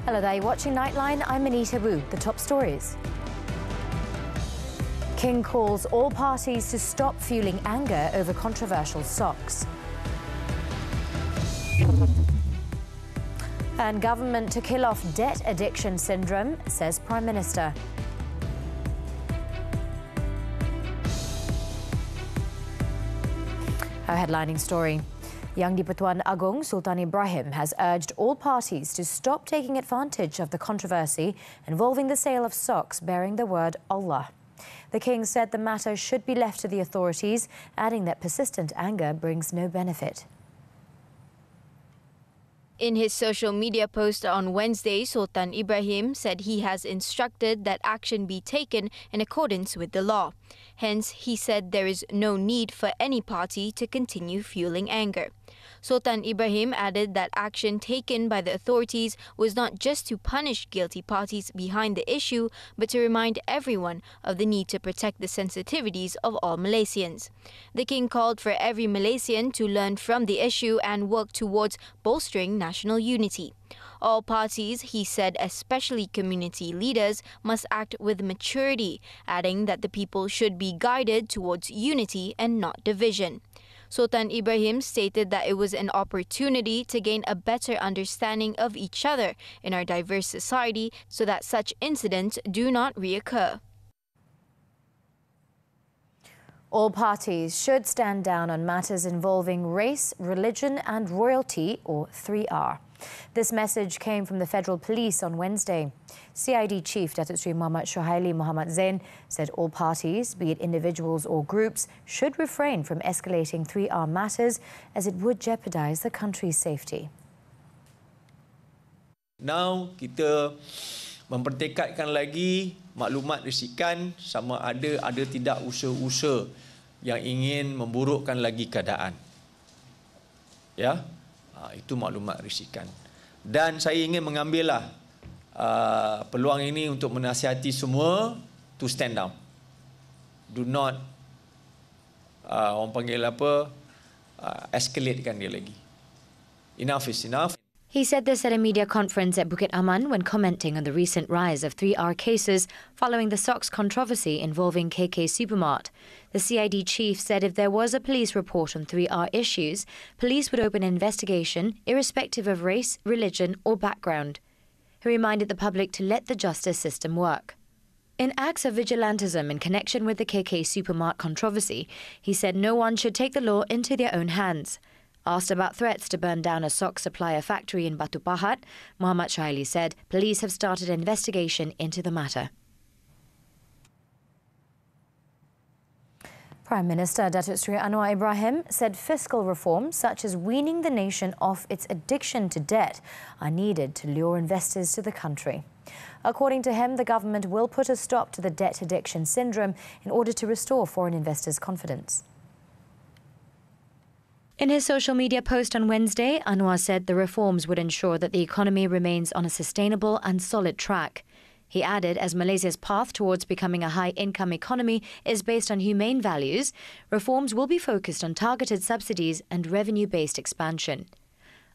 Hello there, you're watching Nightline. I'm Anita. The top stories. King calls all parties to stop fueling anger over controversial socks. And government to kill off debt addiction syndrome, says Prime Minister. Our headlining story. Yang di-Pertuan Agong Sultan Ibrahim has urged all parties to stop taking advantage of the controversy involving the sale of socks bearing the word Allah. The king said the matter should be left to the authorities, adding that persistent anger brings no benefit. In his social media post on Wednesday, Sultan Ibrahim said he has instructed that action be taken in accordance with the law. Hence, he said there is no need for any party to continue fueling anger. Sultan Ibrahim added that action taken by the authorities was not just to punish guilty parties behind the issue, but to remind everyone of the need to protect the sensitivities of all Malaysians. The king called for every Malaysian to learn from the issue and work towards bolstering national unity. All parties, he said, especially community leaders, must act with maturity, adding that the people should be guided towards unity and not division. Sultan Ibrahim stated that it was an opportunity to gain a better understanding of each other in our diverse society so that such incidents do not reoccur. All parties should stand down on matters involving race, religion and royalty, or 3R. This message came from the Federal Police on Wednesday. CID Chief Datuk Seri Muhammad Shohaili Muhammad Zain said all parties, be it individuals or groups, should refrain from escalating 3R matters as it would jeopardise the country's safety. Now kita mempertekadkan lagi maklumat risikan sama ada tidak usaha-usaha yang ingin memburukkan lagi keadaan. Ya, itu maklumat risikan. Dan saya ingin mengambillah peluang ini untuk menasihati semua to stand down. Do not orang panggil apa escalatekan dia lagi. Enough is enough. He said this at a media conference at Bukit Aman when commenting on the recent rise of 3R cases following the socks controversy involving KK Supermart. The CID chief said if there was a police report on 3R issues, police would open an investigation irrespective of race, religion or background. He reminded the public to let the justice system work. In acts of vigilantism in connection with the KK Supermart controversy, he said no one should take the law into their own hands. Asked about threats to burn down a sock supplier factory in Batu Pahat, Muhammad Shohaili said police have started an investigation into the matter. Prime Minister Datuk Seri Anwar Ibrahim said fiscal reforms such as weaning the nation off its addiction to debt are needed to lure investors to the country. According to him, the government will put a stop to the debt addiction syndrome in order to restore foreign investors' confidence. In his social media post on Wednesday, Anwar said the reforms would ensure that the economy remains on a sustainable and solid track. He added, as Malaysia's path towards becoming a high-income economy is based on humane values, reforms will be focused on targeted subsidies and revenue-based expansion.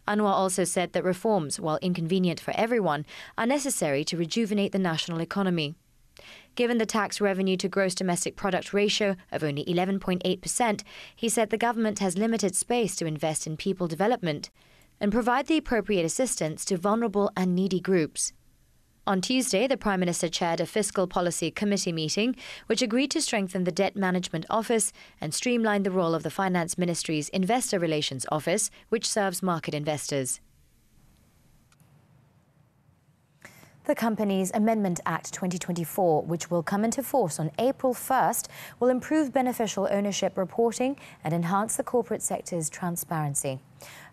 Anwar also said that reforms, while inconvenient for everyone, are necessary to rejuvenate the national economy. Given the tax revenue to gross domestic product ratio of only 11.8%, he said the government has limited space to invest in people development and provide the appropriate assistance to vulnerable and needy groups. On Tuesday, the Prime Minister chaired a Fiscal Policy Committee meeting which agreed to strengthen the Debt Management Office and streamline the role of the Finance Ministry's Investor Relations Office, which serves market investors. The Companies Amendment Act 2024, which will come into force on April 1st, will improve beneficial ownership reporting and enhance the corporate sector's transparency.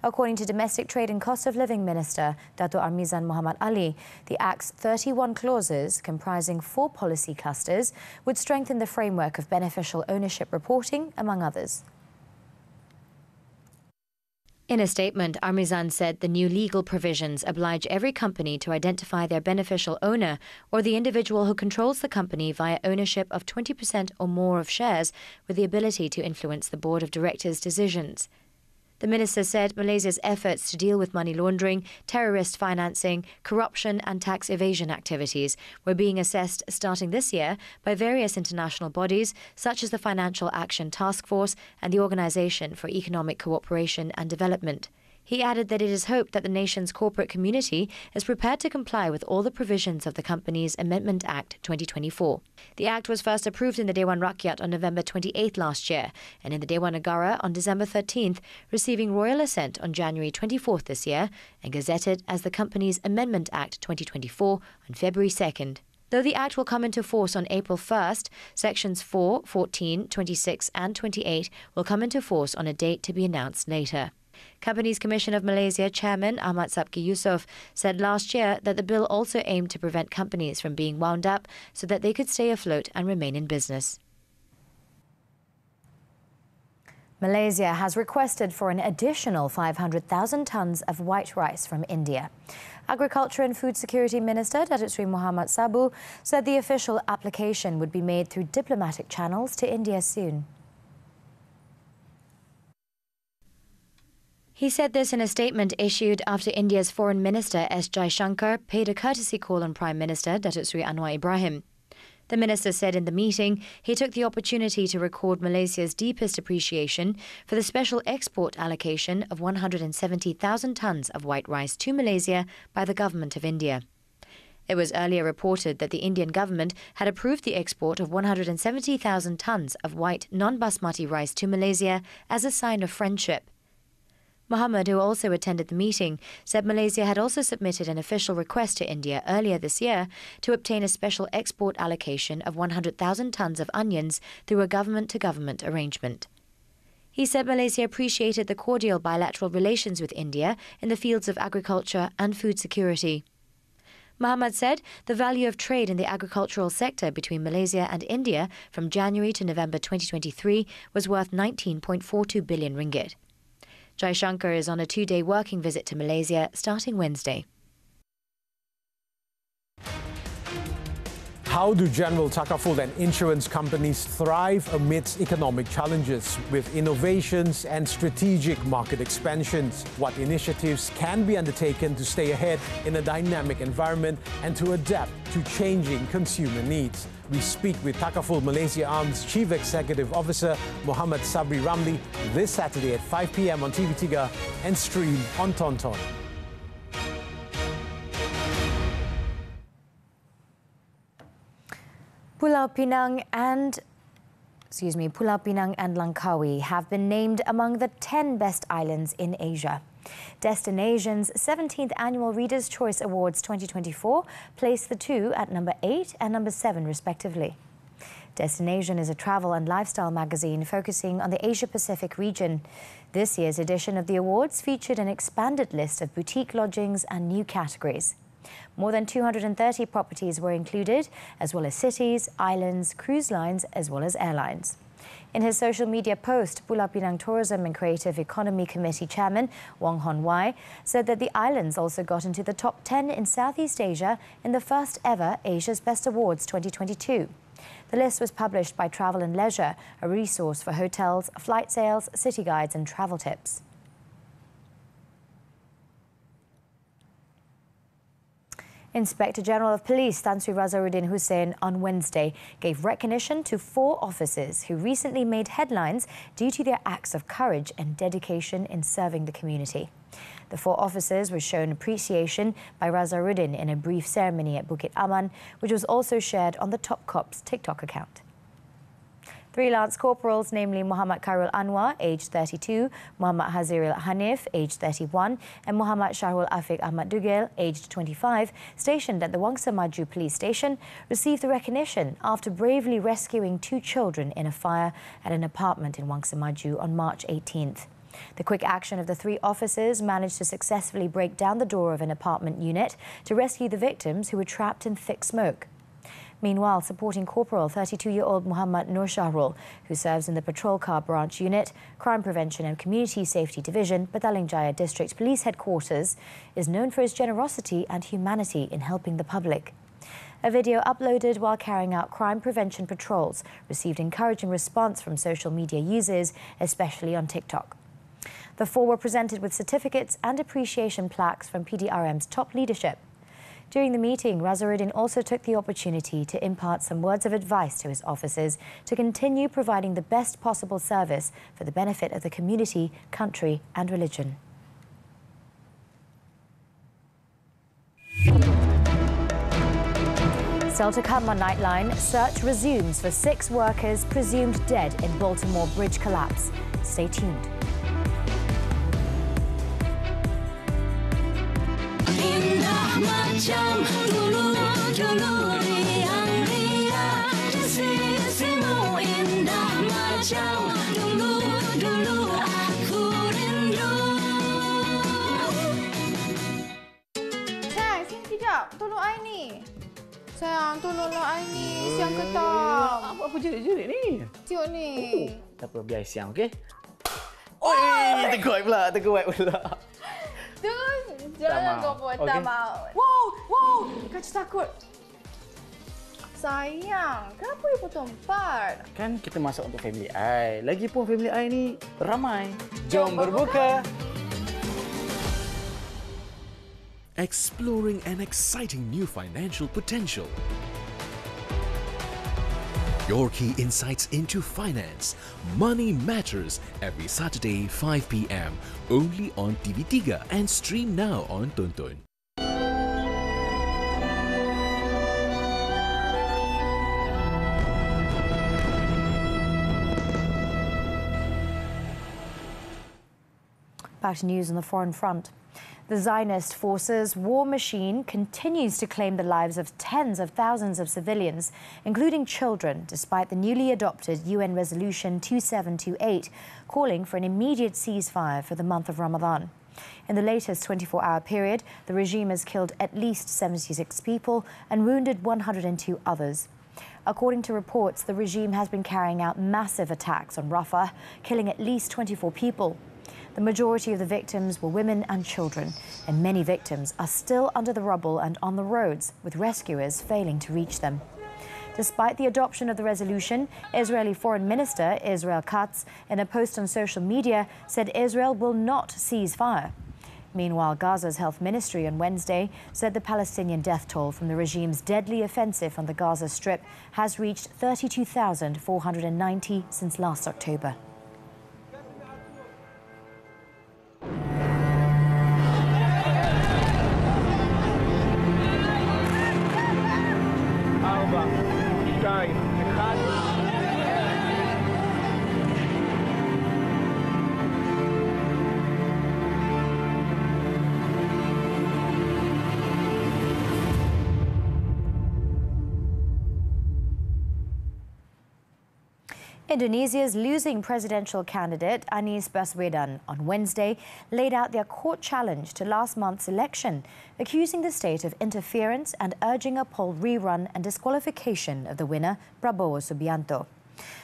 According to Domestic Trade and Cost of Living Minister Dato' Armizan Muhammad Ali, the Act's 31 clauses, comprising 4 policy clusters, would strengthen the framework of beneficial ownership reporting, among others. In a statement, Armizan said the new legal provisions oblige every company to identify their beneficial owner or the individual who controls the company via ownership of 20% or more of shares with the ability to influence the board of directors' decisions. The minister said Malaysia's efforts to deal with money laundering, terrorist financing, corruption and tax evasion activities were being assessed starting this year by various international bodies such as the Financial Action Task Force and the Organisation for Economic Cooperation and Development. He added that it is hoped that the nation's corporate community is prepared to comply with all the provisions of the Companies Amendment Act 2024. The act was first approved in the Dewan Rakyat on November 28 last year and in the Dewan Negara on December 13th, receiving royal assent on January 24th this year and gazetted as the Companies Amendment Act 2024 on February 2nd. Though the Act will come into force on April 1st, Sections 4, 14, 26 and 28 will come into force on a date to be announced later. Companies Commission of Malaysia Chairman Ahmad Sabki Yusof said last year that the bill also aimed to prevent companies from being wound up so that they could stay afloat and remain in business. Malaysia has requested for an additional 500,000 tonnes of white rice from India. Agriculture and Food Security Minister Datuk Seri Muhammad Sabu said the official application would be made through diplomatic channels to India soon. He said this in a statement issued after India's Foreign Minister S. Jaishankar paid a courtesy call on Prime Minister Datuk Seri Anwar Ibrahim. The minister said in the meeting he took the opportunity to record Malaysia's deepest appreciation for the special export allocation of 170,000 tonnes of white rice to Malaysia by the Government of India. It was earlier reported that the Indian government had approved the export of 170,000 tonnes of white non-basmati rice to Malaysia as a sign of friendship. Muhammad, who also attended the meeting, said Malaysia had also submitted an official request to India earlier this year to obtain a special export allocation of 100,000 tonnes of onions through a government-to-government arrangement. He said Malaysia appreciated the cordial bilateral relations with India in the fields of agriculture and food security. Muhammad said the value of trade in the agricultural sector between Malaysia and India from January to November 2023 was worth 19.42 billion ringgit. Jaishankar is on a 2-day working visit to Malaysia starting Wednesday. How do general takaful and insurance companies thrive amidst economic challenges with innovations and strategic market expansions? What initiatives can be undertaken to stay ahead in a dynamic environment and to adapt to changing consumer needs? We speak with Takaful Malaysia Arm's Chief Executive Officer Muhammad Sabri Ramli this Saturday at 5 p.m. on TV3 and stream on Tonton. Pulau Pinang and Langkawi have been named among the 10 best islands in Asia. Destination's 17th Annual Reader's Choice Awards 2024 placed the two at number 8 and number 7 respectively. Destination is a travel and lifestyle magazine focusing on the Asia-Pacific region. This year's edition of the awards featured an expanded list of boutique lodgings and new categories. More than 230 properties were included, as well as cities, islands, cruise lines, as well as airlines. In his social media post, Pulau Pinang Tourism and Creative Economy Committee Chairman Wong Hon Wai said that the islands also got into the top 10 in Southeast Asia in the first ever Asia's Best Awards 2022. The list was published by Travel and Leisure, a resource for hotels, flight sales, city guides and travel tips. Inspector General of Police Tan Sri Razaruddin Hussein on Wednesday gave recognition to 4 officers who recently made headlines due to their acts of courage and dedication in serving the community. The 4 officers were shown appreciation by Razaruddin in a brief ceremony at Bukit Aman, which was also shared on the Top Cops TikTok account. 3 Lance Corporals, namely Muhammad Khairul Anwar, aged 32, Muhammad Hazirul Hanif, aged 31, and Muhammad Shahrul Afiq Ahmad Dugel, aged 25, stationed at the Wangsa Maju Police Station, received the recognition after bravely rescuing 2 children in a fire at an apartment in Wangsa Maju on March 18th. The quick action of the 3 officers managed to successfully break down the door of an apartment unit to rescue the victims who were trapped in thick smoke. Meanwhile, supporting Corporal 32-year-old Muhammad Nur Shahrul, who serves in the Patrol Car Branch Unit, Crime Prevention and Community Safety Division, Petaling Jaya District Police Headquarters, is known for his generosity and humanity in helping the public. A video uploaded while carrying out crime prevention patrols received encouraging response from social media users, especially on TikTok. The four were presented with certificates and appreciation plaques from PDRM's top leadership. During the meeting, Baswedan also took the opportunity to impart some words of advice to his officers to continue providing the best possible service for the benefit of the community, country and religion. Still to come on Nightline, search resumes for 6 workers presumed dead in Baltimore bridge collapse. Stay tuned. Sayang, sini kejap. Tolong I ni. Sayang, tolonglah I ni. Siang ketam. Apa jerit-jerit ni? Tiup ni. Tak apa, biar siang, okey? Oi, terkuat pula. Tu, jangan kau buat tak mau. Wow, kacau takut. Sayang, kenapa you potong part? Kan kita masak untuk family I. Lagipun family I ni ramai. Jom berbuka. Exploring an exciting new financial potential. Your key insights into finance. Money Matters every Saturday 5 p.m. only on TV3 and stream now on Tonton. Back to news on the foreign front. The Zionist forces' war machine continues to claim the lives of tens of thousands of civilians, including children, despite the newly adopted UN Resolution 2728, calling for an immediate ceasefire for the month of Ramadan. In the latest 24-hour period, the regime has killed at least 76 people and wounded 102 others. According to reports, the regime has been carrying out massive attacks on Rafah, killing at least 24 people. The majority of the victims were women and children, and many victims are still under the rubble and on the roads, with rescuers failing to reach them. Despite the adoption of the resolution, Israeli Foreign Minister Israel Katz, in a post on social media, said Israel will not cease fire. Meanwhile, Gaza's health ministry on Wednesday said the Palestinian death toll from the regime's deadly offensive on the Gaza Strip has reached 32,490 since last October. Indonesia's losing presidential candidate, Anies Baswedan, on Wednesday laid out their court challenge to last month's election, accusing the state of interference and urging a poll rerun and disqualification of the winner, Prabowo Subianto.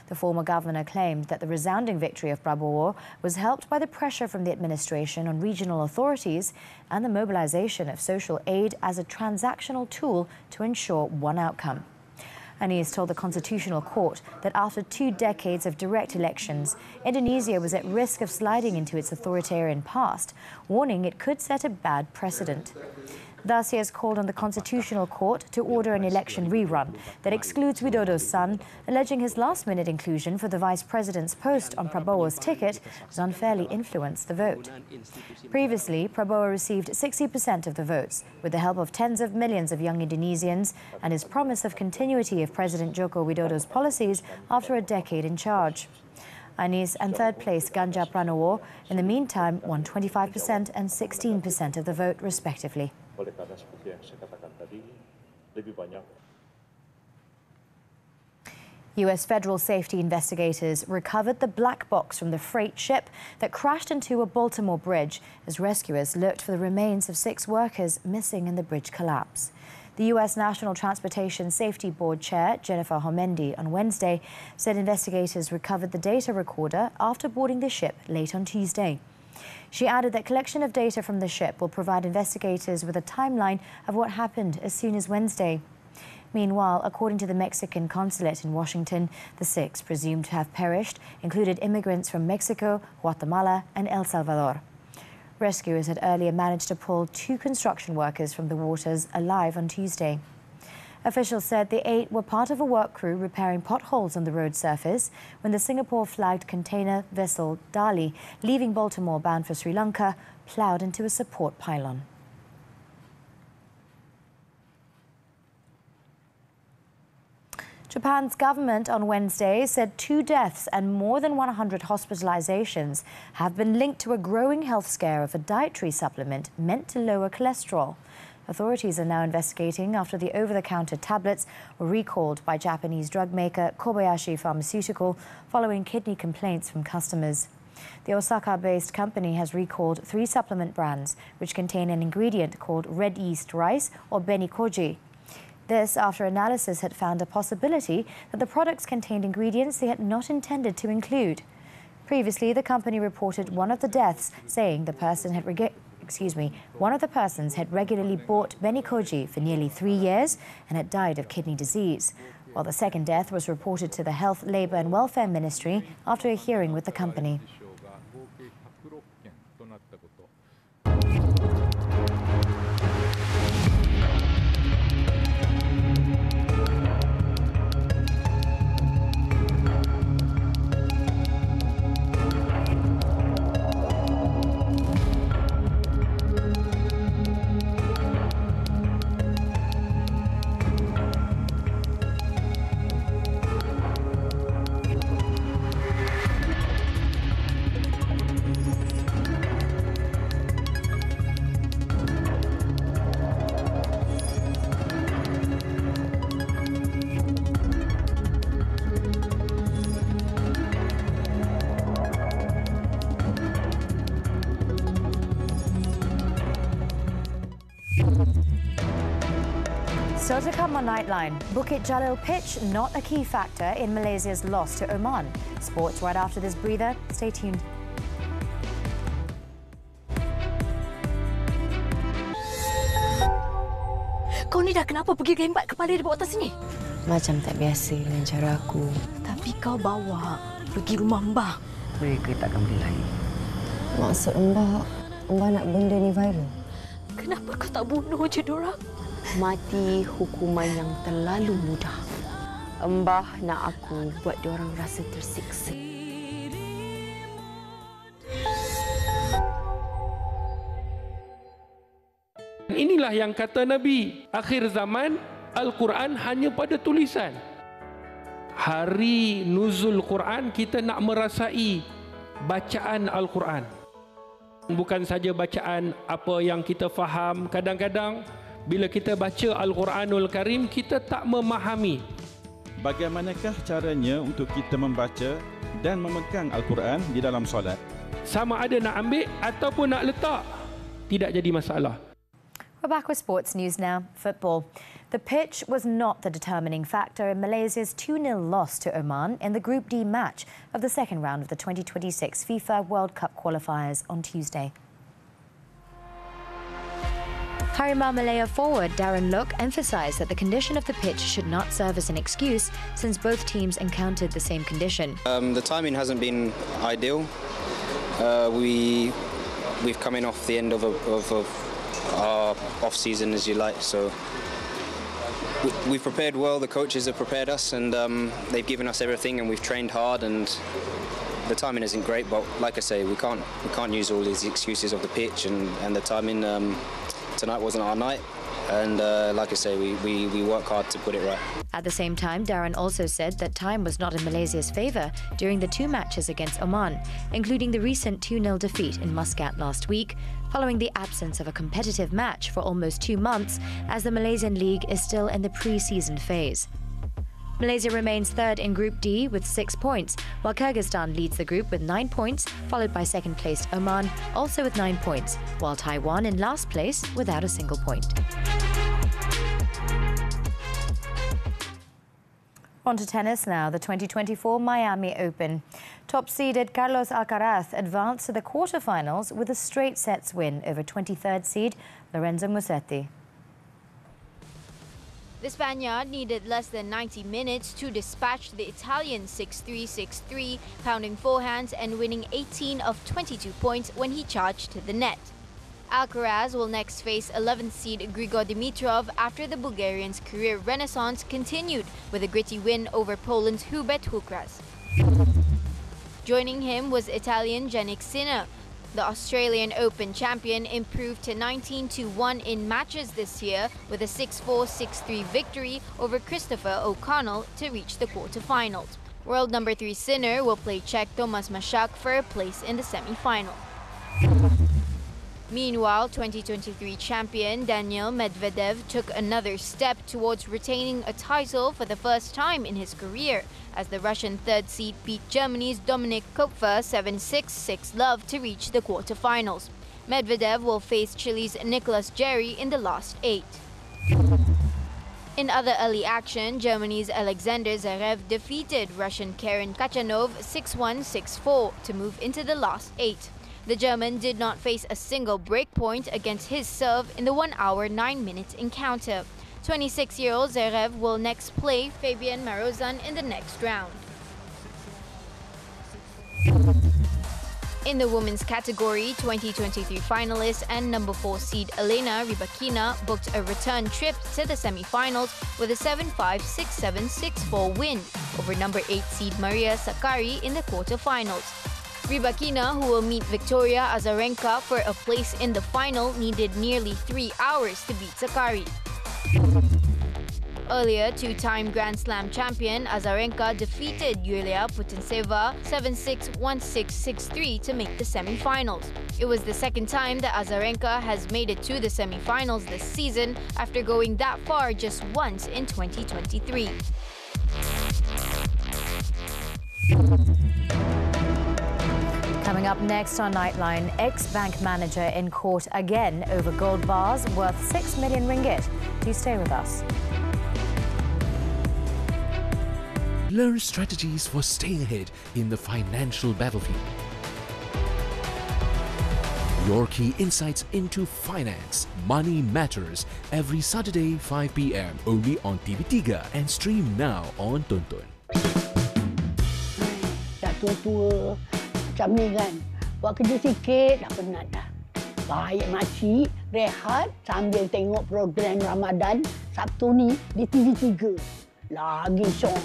The former governor claimed that the resounding victory of Prabowo was helped by the pressure from the administration on regional authorities and the mobilization of social aid as a transactional tool to ensure one outcome. Anies told the Constitutional Court that after 2 decades of direct elections, Indonesia was at risk of sliding into its authoritarian past, warning it could set a bad precedent. Thus, he has called on the Constitutional Court to order an election rerun that excludes Widodo's son, alleging his last-minute inclusion for the vice president's post on Prabowo's ticket has unfairly influenced the vote. Previously, Prabowo received 60% of the votes, with the help of tens of millions of young Indonesians and his promise of continuity of President Joko Widodo's policies after a decade in charge. Anies and third-place Ganjar Pranowo, in the meantime, won 25% and 16% of the vote, respectively. Oleh karena seperti yang saya katakan tadi, lebih banyak. U.S. federal safety investigators recovered the black box from the freight ship that crashed into a Baltimore bridge as rescuers looked for the remains of 6 workers missing in the bridge collapse. The U.S. National Transportation Safety Board Chair, Jennifer Homendy, on Wednesday said investigators recovered the data recorder after boarding the ship late on Tuesday. She added that collection of data from the ship will provide investigators with a timeline of what happened as soon as Wednesday. Meanwhile, according to the Mexican consulate in Washington, the 6 presumed to have perished included immigrants from Mexico, Guatemala and El Salvador. Rescuers had earlier managed to pull 2 construction workers from the waters alive on Tuesday. Officials said the 8 were part of a work crew repairing potholes on the road surface when the Singapore-flagged container vessel Dali, leaving Baltimore bound for Sri Lanka, ploughed into a support pylon. Japan's government on Wednesday said 2 deaths and more than 100 hospitalizations have been linked to a growing health scare of a dietary supplement meant to lower cholesterol. Authorities are now investigating after the over-the-counter tablets were recalled by Japanese drug maker Kobayashi Pharmaceutical following kidney complaints from customers. The Osaka-based company has recalled 3 supplement brands which contain an ingredient called red yeast rice or benikoji. This after analysis had found a possibility that the products contained ingredients they had not intended to include. Previously, the company reported one of the deaths, saying the person had one of the persons had regularly bought benikoji for nearly 3 years and had died of kidney disease, while the second death was reported to the Health, Labour and Welfare Ministry after a hearing with the company. Still to come on Nightline, Bukit Jalil pitch not a key factor in Malaysia's loss to Oman. Sports right after this breather. Stay tuned. Kau ni dah kenapa pergi gembat kepala di bawah atas sini? Macam tak biasa dengan cara aku. Tapi kau bawa pergi rumah Mbah. Mereka takkan berlain. Maksud Mbah nak benda ni viral. Kenapa kau tak bunuh je diorang? Mati hukuman yang terlalu mudah. Mbah nak aku buat diorang rasa tersiksa. Inilah yang kata Nabi, akhir zaman Al-Quran hanya pada tulisan. Hari nuzul Quran kita nak merasai bacaan Al-Quran. Bukan saja bacaan apa yang kita faham, kadang-kadang bila kita baca Al-Quranul Karim, kita tak memahami. Bagaimanakah caranya untuk kita membaca dan memegang Al-Quran di dalam solat? Sama ada nak ambil ataupun nak letak, tidak jadi masalah. We're back with sports news now. Football. The pitch was not the determining factor in Malaysia's 2-0 loss to Oman in the Group D match of the second round of the 2026 FIFA World Cup qualifiers on Tuesday. Harimau Malaya forward Darren Look emphasised that the condition of the pitch should not serve as an excuse since both teams encountered the same condition. The timing hasn't been ideal. We've come in off the end of our off-season, as you like, so we've prepared well. The coaches have prepared us, and they've given us everything, and we've trained hard. And the timing isn't great, but like I say, we can't use all these excuses of the pitch and the timing. Tonight wasn't our night, and like I say, we work hard to put it right. At the same time, Darren also said that time was not in Malaysia's favour during the 2 matches against Oman, including the recent 2-0 defeat in Muscat last week, following the absence of a competitive match for almost 2 months, as the Malaysian League is still in the pre-season phase. Malaysia remains third in Group D with 6 points, while Kyrgyzstan leads the group with 9 points, followed by second-placed Oman, also with 9 points, while Taiwan in last place without a single point. On to tennis now, the 2024 Miami Open. Top-seeded Carlos Alcaraz advanced to the quarterfinals with a straight sets win over 23rd seed Lorenzo Musetti. The Spaniard needed less than 90 minutes to dispatch the Italian 6-3, 6-3, pounding forehands and winning 18 of 22 points when he charged to the net. Alcaraz will next face 11th seed Grigor Dimitrov after the Bulgarian's career renaissance continued with a gritty win over Poland's Hubert Hurkacz. Joining him was Italian Jannik Sinner. The Australian Open champion improved to 19-1 in matches this year with a 6-4, 6-3 victory over Christopher O'Connell to reach the quarterfinals. World number 3 Sinner will play Czech Tomáš Mašák for a place in the semi-final. Meanwhile, 2023 champion Daniil Medvedev took another step towards retaining a title for the first time in his career, as the Russian third seed beat Germany's Dominik Kopfer 7-6, 6-love to reach the quarterfinals. Medvedev will face Chile's Nicolas Jarry in the last 8. In other early action, Germany's Alexander Zverev defeated Russian Karen Khachanov 6-1, 6-4 to move into the last 8. The German did not face a single break point against his serve in the 1 hour 9 minutes encounter. 26-year-old Zverev will next play Fabian Marozsan in the next round. In the women's category, 2023 finalist and number 4 seed Elena Rybakina booked a return trip to the semi-finals with a 7-5, 6-7, 6-4 win over number 8 seed Maria Sakkari in the quarterfinals. Rybakina, who will meet Victoria Azarenka for a place in the final, needed nearly 3 hours to beat Sakkari. Earlier, two-time Grand Slam champion Azarenka defeated Yulia Putintseva 7-6, 1-6, 6-3 to make the semi-finals. It was the second time that Azarenka has made it to the semi-finals this season after going that far just once in 2023. Coming up next on Nightline, ex-bank manager in court again over gold bars worth 6 million ringgit. Do stay with us. Learn strategies for staying ahead in the financial battlefield. Your key insights into finance, money matters every Saturday 5 p.m. only on TV3 and stream now on Tonton. Dah tua-tua macam ni kan, buat kerja sikit dah penat dah. Baik makcik rehat sambil tengok program Ramadan Sabtu ni di TV3. Lagi syok.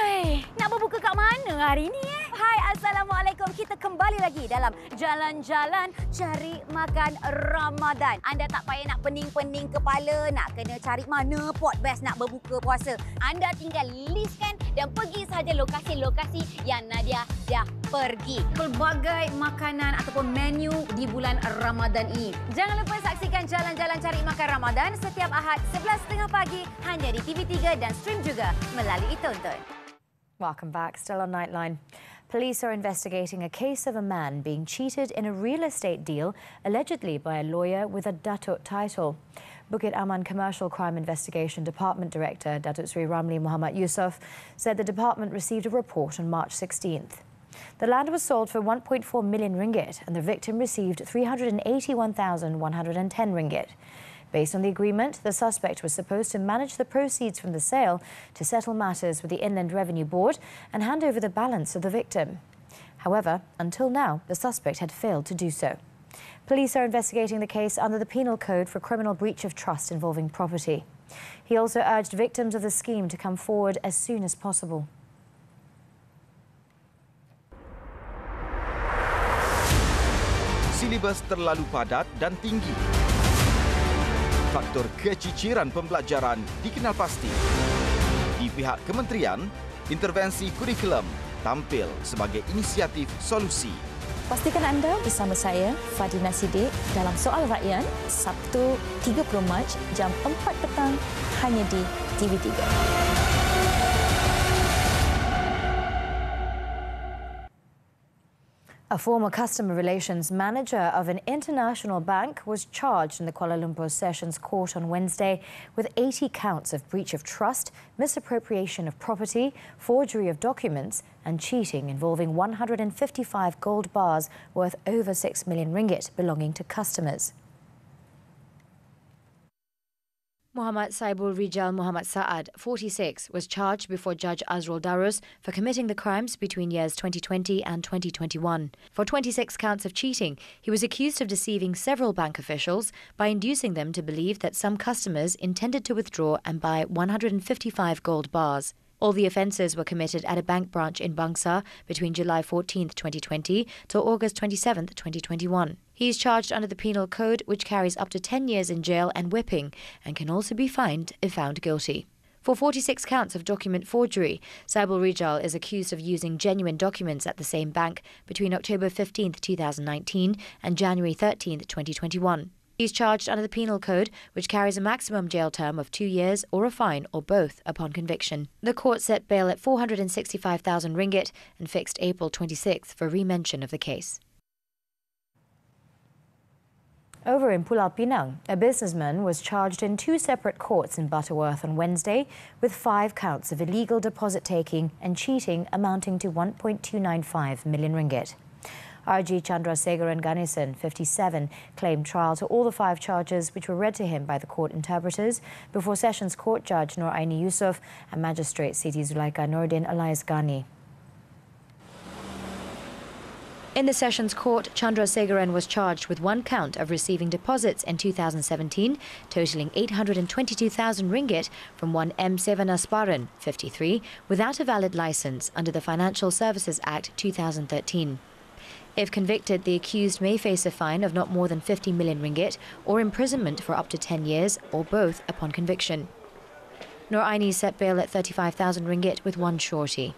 Hai, nak berbuka kat mana hari ni Hai, Assalamualaikum. Kita kembali lagi dalam jalan-jalan cari makan Ramadan. Anda tak payah nak pening-pening kepala, nak kena cari mana pot best nak berbuka puasa. Anda tinggal listkan dan pergi saja lokasi-lokasi yang Nadia dah pergi. Pelbagai makanan ataupun menu di bulan Ramadan ini. Jangan lupa saksikan jalan-jalan cari makan Ramadan setiap Ahad 11.30 pagi hanya di TV3 dan stream juga melalui Tonton. Welcome back. Still on Nightline. Police are investigating a case of a man being cheated in a real estate deal, allegedly by a lawyer with a Datuk title. Bukit Aman Commercial Crime Investigation Department Director Datuk Sri Ramli Muhammad Yusof said the department received a report on March 16th. The land was sold for 1.4 million ringgit and the victim received 381,110 ringgit. Based on the agreement, the suspect was supposed to manage the proceeds from the sale to settle matters with the Inland Revenue Board and hand over the balance of the victim. However, until now, the suspect had failed to do so. Police are investigating the case under the Penal Code for criminal breach of trust involving property. He also urged victims of the scheme to come forward as soon as possible. Silibus terlalu padat dan tinggi. Faktor keciciran pembelajaran dikenal pasti. Di pihak kementerian, intervensi kurikulum tampil sebagai inisiatif solusi. Pastikan anda bersama saya, Fadina Siddiq, dalam Soal Rakyat, Sabtu 30 Mac, jam 4 petang, hanya di TV3. A former customer relations manager of an international bank was charged in the Kuala Lumpur Sessions Court on Wednesday with 80 counts of breach of trust, misappropriation of property, forgery of documents and cheating involving 155 gold bars worth over 6 million ringgit belonging to customers. Muhammad Saibul Rijal Muhammad Saad, 46, was charged before Judge Azrul Darus for committing the crimes between years 2020 and 2021. For 26 counts of cheating, he was accused of deceiving several bank officials by inducing them to believe that some customers intended to withdraw and buy 155 gold bars. All the offences were committed at a bank branch in Bangsa between July 14, 2020 to August 27, 2021. He is charged under the Penal Code, which carries up to 10 years in jail and whipping, and can also be fined if found guilty. For 46 counts of document forgery, Saibul Rijal is accused of using genuine documents at the same bank between October 15, 2019 and January 13, 2021. He is charged under the Penal Code, which carries a maximum jail term of 2 years or a fine or both upon conviction. The court set bail at 465,000 ringgit and fixed April 26 for re-mention of the case. Over in Pulau Pinang, a businessman was charged in 2 separate courts in Butterworth on Wednesday with 5 counts of illegal deposit taking and cheating amounting to 1.295 million ringgit. RG Chandrasegaran Ganesan, 57, claimed trial to all the 5 charges which were read to him by the court interpreters before Sessions Court Judge Nur Aini Yusof and Magistrate Siti Zulaika Nordin Alias Ghani. In the Sessions Court, Chandrasegaran was charged with 1 count of receiving deposits in 2017, totalling 822,000 ringgit from one M. Sevanasparan, 53, without a valid licence under the Financial Services Act 2013. If convicted, the accused may face a fine of not more than 50 million ringgit or imprisonment for up to 10 years or both upon conviction. Nur Aini set bail at 35,000 ringgit with 1 surety.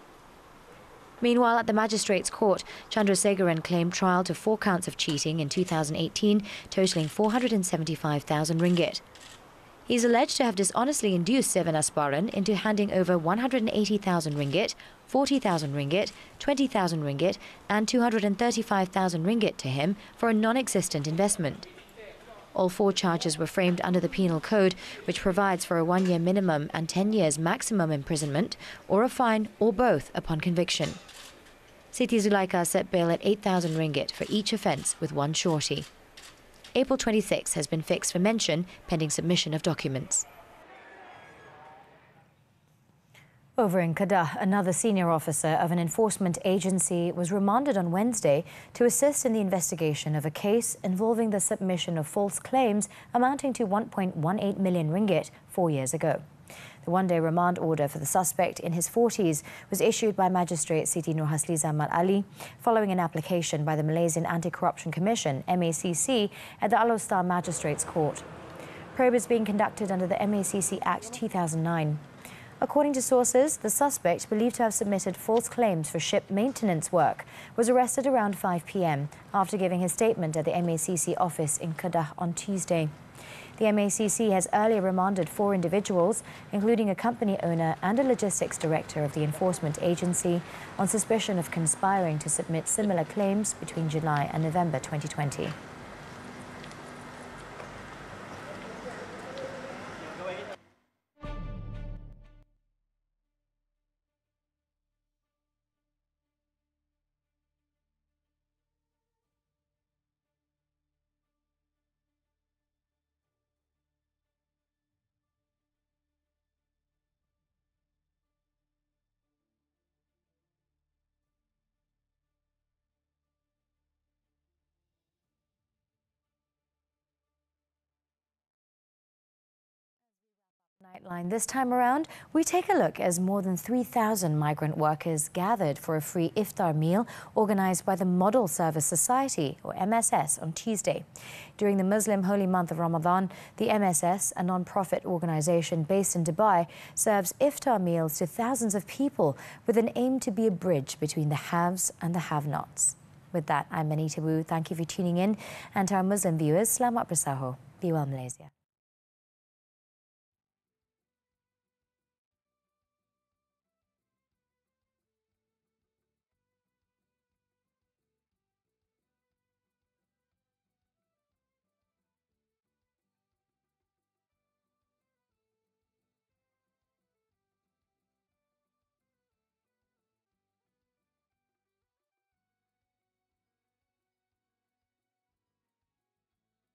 Meanwhile, at the Magistrates Court, Chandrasegaran claimed trial to 4 counts of cheating in 2018, totalling 475,000 ringgit. He is alleged to have dishonestly induced Sevanasparan into handing over 180,000 ringgit, 40,000 ringgit, 20,000 ringgit and 235,000 ringgit to him for a non-existent investment. All 4 charges were framed under the Penal Code, which provides for a 1-year minimum and 10 years maximum imprisonment or a fine or both upon conviction. Siti Zulaika set bail at 8,000 ringgit for each offence with 1 surety. April 26 has been fixed for mention pending submission of documents. Over in Kedah, another senior officer of an enforcement agency was remanded on Wednesday to assist in the investigation of a case involving the submission of false claims amounting to 1.18 million ringgit 4 years ago. The 1-day remand order for the suspect in his 40s was issued by Magistrate Siti Nurhasliza Mat Ali following an application by the Malaysian Anti-Corruption Commission, MACC, at the Alor Magistrates Court. Probe is being conducted under the MACC Act 2009. According to sources, the suspect, believed to have submitted false claims for ship maintenance work, was arrested around 5 p.m. after giving his statement at the MACC office in Kedah on Tuesday. The MACC has earlier remanded 4 individuals, including a company owner and a logistics director of the enforcement agency, on suspicion of conspiring to submit similar claims between July and November 2020. Nightline. This time around, we take a look as more than 3,000 migrant workers gathered for a free iftar meal organised by the Model Service Society, or MSS, on Tuesday. During the Muslim holy month of Ramadan, the MSS, a non-profit organisation based in Dubai, serves iftar meals to thousands of people with an aim to be a bridge between the haves and the have-nots. With that, I'm Anita. Thank you for tuning in, and to our Muslim viewers, Selamat Bersahur. Be well, Malaysia.